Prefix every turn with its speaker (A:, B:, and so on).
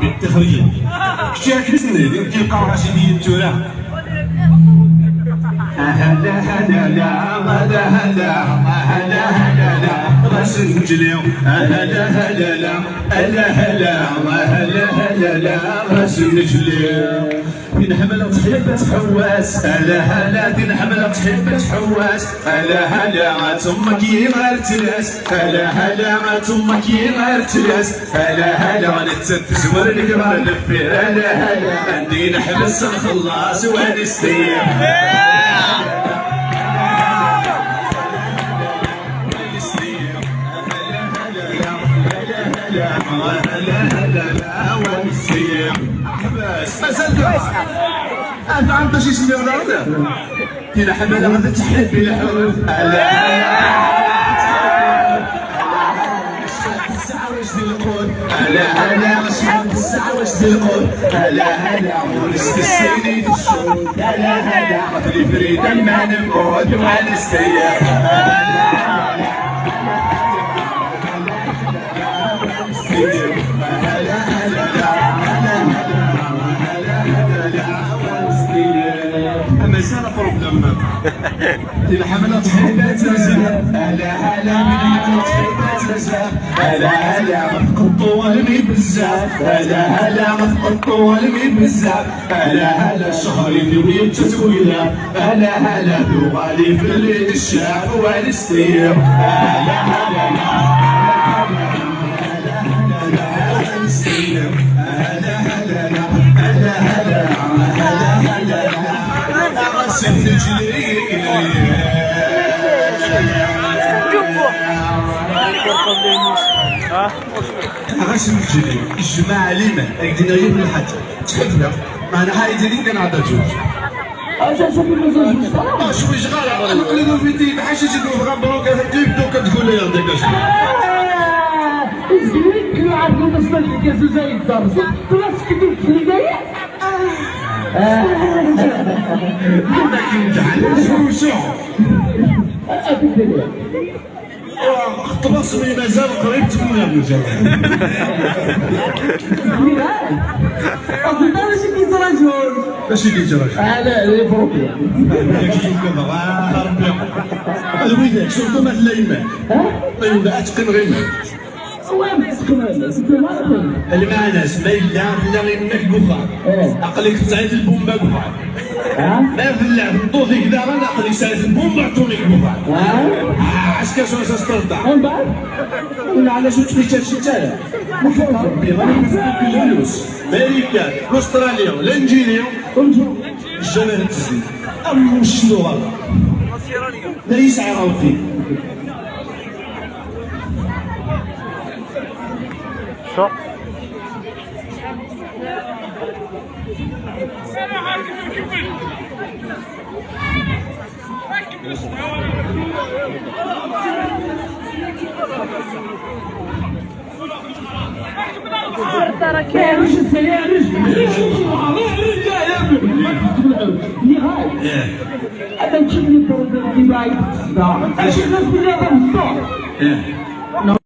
A: بالتخريج شتي كرسني كيبقاو راشدين التراب هلا هلا لا هلا هلا هلا هلا لا غسل رجليو هلا هلا لا هلا هلا هلا هلا لا غسل رجليو دين حمله تحب تحواس هلا هلا دين حمله تحب تحواس هلا هلا تمك غير تلاس هلا هلا تمك غير تلاس هلا هلا نتزور الكبار الفير هلا هلا عندي نحبس نخلص ونستير أنت عم تجي سمي ولا هذا؟ كنا حمل غادي تحب الحروف هلا هلا هلا شحال الساعة واش تلقون هلا هلا ورست السيد الشوق هلا هلا قتلي فريدة ما نموت وعلى السياح مازال بروبليم ديال الحمله تحيدات زعزع هلا هلا من حمله تحيدات زعزع هلا هلا ما تقطوا المي بزاف هلا هلا ما تقطوا المي بزاف هلا هلا الشهر يدوي التسويله هلا هلا دوغالي في الليل الشاف والستير هلا هلا غاش نجري الجماعة ليمان ايدينا غير من الحاج تحبنا معنا حايدين كنعطى جوج شوي شغالة نقلبو في الدين بحال شي تجيبو في غابروك كيبدو كتقول لي يعطيك اشنو
B: الزوين كانوا عارفين بالنسبة للكاس زي الدرس خلاص كتبت في البداية
A: خطبصني مازال قريب تكون يا ابن جمال
B: أصلا ماشي كيتراجعون
A: ماشي كيتراجعون
B: لا لي بروبليم
A: كذا ربي الويدات شوفوا مثل الايمان ايوا اتقن غير المعنى ما الا بلا غير ماك بخار عقلك تسعد البومبا بخار ما في اللعب نطوطي كذا انا عقلي سعد البومبا عطوني بخار اش كاسو استرطع
B: من بعد
A: ولا على شو تفيت هادشي تاعي ربي غادي نفكك الفلوس امريكا استراليا لانجيليا الجمال التزيين شنو هذا ليس عراوتي
C: شو
B: كيفاش السيارة هذا نشوف لي بروبليم ديال الصداع اش الناس اللي غير الصداع